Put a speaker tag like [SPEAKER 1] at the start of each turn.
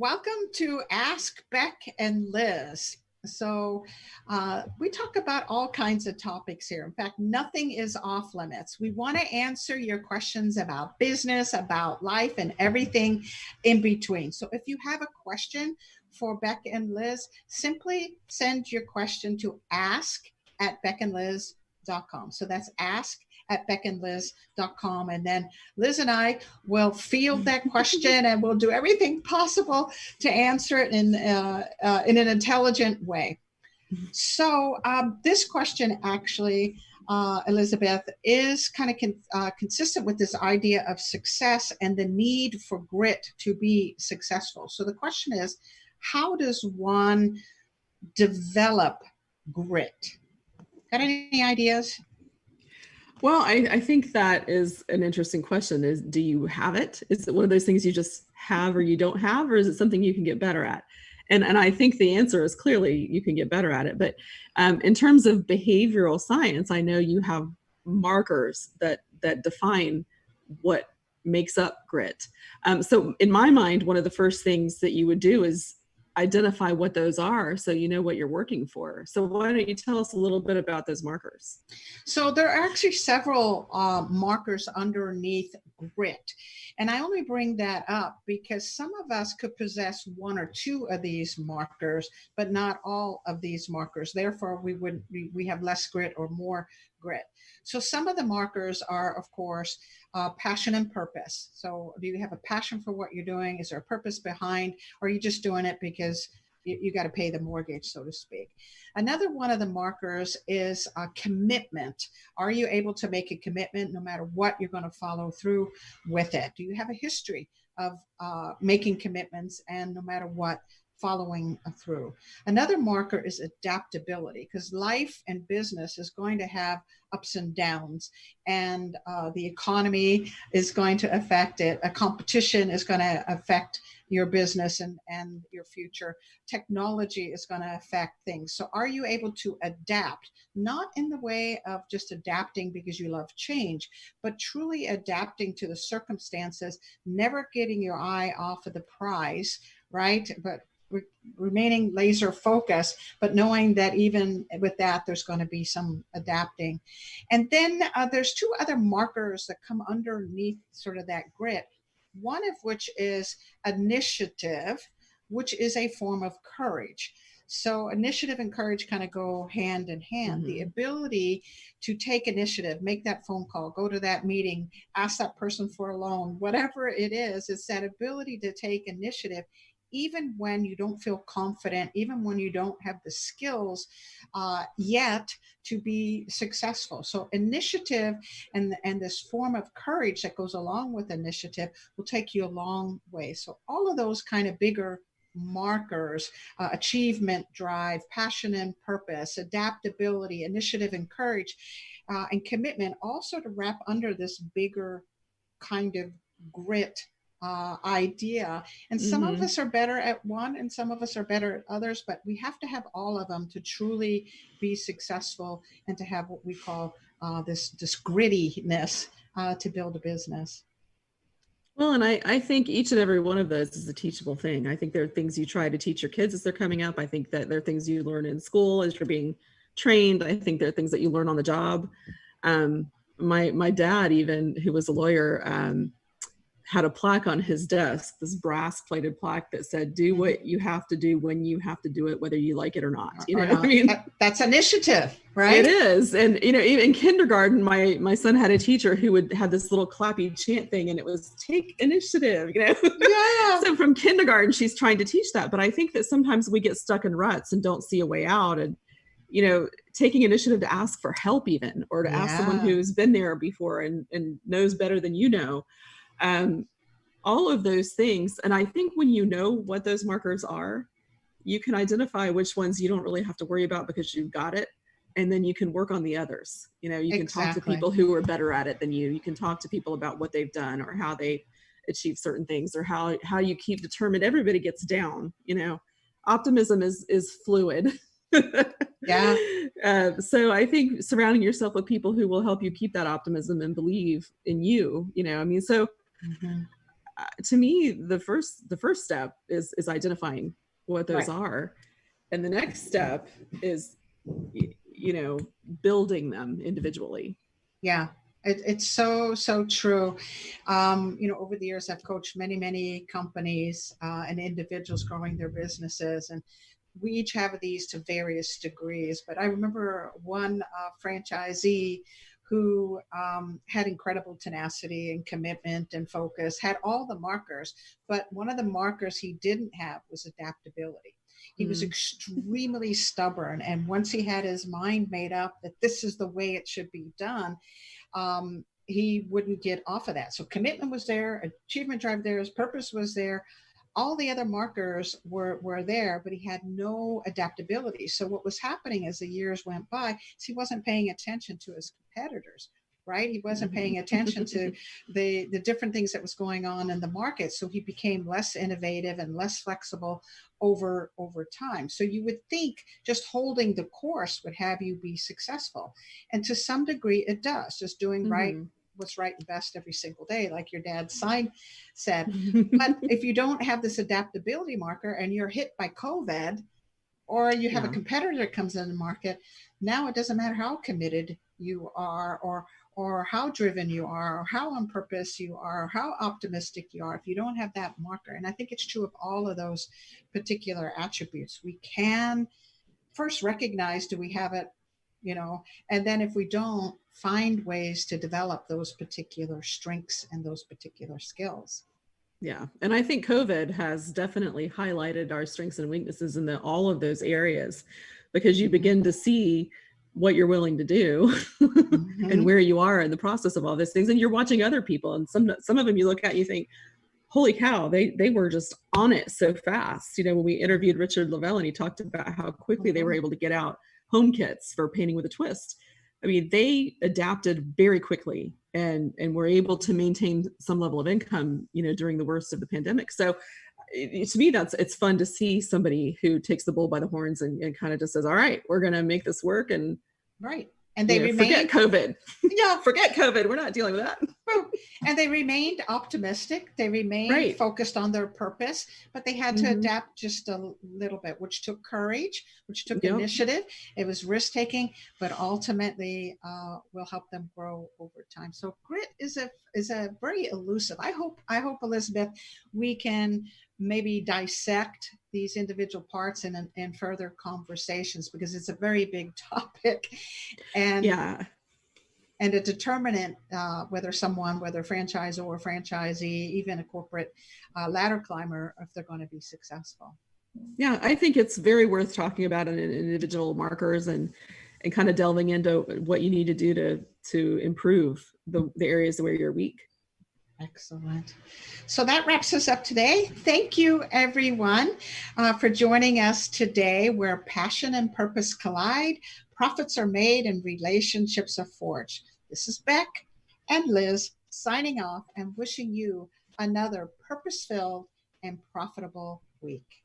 [SPEAKER 1] Welcome to Ask Beck and Liz. So, we talk about all kinds of topics here. In fact, nothing is off limits. We want to answer your questions about business, about life, and everything in between. So, if you have a question for Beck and Liz, simply send your question to ask@beckandliz.com. So, that's ask@beckandliz.com. And then Liz and I will field that question and we'll do everything possible to answer it in an intelligent way. So this question actually, Elizabeth, is kind of consistent with this idea of success and the need for grit to be successful. So the question is, how does one develop grit? Got any ideas?
[SPEAKER 2] Well, I think that is an interesting question. Do you have it? Is it one of those things you just have or you don't have, or is it something you can get better at? And I think the answer is clearly you can get better at it. But in terms of behavioral science, I know you have markers that define what makes up grit. So in my mind, one of the first things that you would do is identify what those are so you know what you're working for. So why don't you tell us a little bit about those markers?
[SPEAKER 1] So there are actually several markers underneath grit. And I only bring that up because some of us could possess one or two of these markers, but not all of these markers. Therefore, we have less grit or more grit. So some of the markers are, of course, passion and purpose. So do you have a passion for what you're doing? Is there a purpose behind? Or are you just doing it because you got to pay the mortgage, so to speak? Another one of the markers is a commitment. Are you able to make a commitment no matter what? You're going to follow through with it? Do you have a history of making commitments and no matter what, following through? Another marker is adaptability, because life and business is going to have ups and downs, and the economy is going to affect it. A competition is going to affect your business and your future. Technology is going to affect things. So are you able to adapt, not in the way of just adapting because you love change, but truly adapting to the circumstances, never getting your eye off of the prize, right? But remaining laser focused, but knowing that even with that, there's going to be some adapting. And then there's two other markers that come underneath sort of that grit. One of which is initiative, which is a form of courage. So initiative and courage kind of go hand in hand. Mm-hmm. The ability to take initiative, make that phone call, go to that meeting, ask that person for a loan, whatever it is, it's that ability to take initiative even when you don't feel confident, even when you don't have the skills yet to be successful. So initiative and this form of courage that goes along with initiative will take you a long way. So all of those kind of bigger markers, achievement, drive, passion and purpose, adaptability, initiative and courage, and commitment, also to wrap under this bigger kind of grit idea. And some of us are better at one and some of us are better at others, but we have to have all of them to truly be successful and to have what we call this grittiness to build a business.
[SPEAKER 2] Well, and I think each and every one of those is a teachable thing. I think there are things you try to teach your kids as they're coming up. I think that there are things you learn in school as you're being trained. I think there are things that you learn on the job. My dad, even, who was a lawyer, had a plaque on his desk, this brass plated plaque that said, do what you have to do when you have to do it, whether you like it or not. You know, I mean,
[SPEAKER 1] that's initiative, right?
[SPEAKER 2] It is. And, you know, even in kindergarten, my son had a teacher who would have this little clappy chant thing, and it was take initiative, you know? Yeah. So from kindergarten, she's trying to teach that. But I think that sometimes we get stuck in ruts and don't see a way out. And, you know, taking initiative to ask for help even, or to ask someone who's been there before and knows better than you know. All of those things. And I think when you know what those markers are, you can identify which ones you don't really have to worry about because you've got it. And then you can work on the others. You know, you can talk to people who are better at it than you. You can talk to people about what they've done or how they achieve certain things, or how you keep determined. Everybody gets down, you know. Optimism is fluid.
[SPEAKER 1] Yeah.
[SPEAKER 2] So I think surrounding yourself with people who will help you keep that optimism and believe in you, you know, I mean, so to me, the first step is identifying what those
[SPEAKER 1] Right.
[SPEAKER 2] are, and the next step is, you know, building them individually.
[SPEAKER 1] Yeah, it's so true. You know, over the years, I've coached many companies and individuals growing their businesses, and we each have these to various degrees. But I remember one franchisee who had incredible tenacity and commitment and focus, had all the markers, but one of the markers he didn't have was adaptability. He was extremely stubborn. And once he had his mind made up that this is the way it should be done, he wouldn't get off of that. So commitment was there, achievement drive there, his purpose was there. All the other markers were there, but he had no adaptability. So what was happening as the years went by is he wasn't paying attention to his competitors, right? He wasn't paying attention to the different things that was going on in the market. So he became less innovative and less flexible over time. So you would think just holding the course would have you be successful. And to some degree it does, just doing right what's right and best every single day, like your dad's sign said. But if you don't have this adaptability marker and you're hit by COVID, or you have a competitor that comes in the market, now it doesn't matter how committed you are, or how driven you are, or how on purpose you are, or how optimistic you are, if you don't have that marker. And I think it's true of all of those particular attributes. We can first recognize, do we have it, you know, and then if we don't, find ways to develop those particular strengths and those particular skills.
[SPEAKER 2] Yeah. And I think COVID has definitely highlighted our strengths and weaknesses in all of those areas, because you begin to see what you're willing to do and where you are in the process of all these things. And you're watching other people, and some of them you look at and you think, holy cow, they were just on it so fast. You know, when we interviewed Richard Lavelle and he talked about how quickly they were able to get out home kits for painting with a twist. I mean, they adapted very quickly and were able to maintain some level of income, you know, during the worst of the pandemic. So to me, it's fun to see somebody who takes the bull by the horns and kind of just says, all right, we're going to make this work. And
[SPEAKER 1] and they remained,
[SPEAKER 2] forget COVID. Forget COVID. We're not dealing with that.
[SPEAKER 1] And they remained optimistic. They remained focused on their purpose, but they had to adapt just a little bit, which took courage, which took initiative. It was risk taking, but ultimately will help them grow over time. So grit is a very elusive. I hope, Elizabeth, we can maybe dissect these individual parts in further conversations, because it's a very big topic. And and a determinant, whether franchisor or franchisee, even a corporate ladder climber, if they're going to be successful.
[SPEAKER 2] Yeah, I think it's very worth talking about in individual markers and kind of delving into what you need to do to improve the areas where you're weak.
[SPEAKER 1] Excellent. So that wraps us up today. Thank you, everyone, for joining us today, where passion and purpose collide, profits are made, and relationships are forged. This is Beck and Liz signing off and wishing you another purpose-filled and profitable week.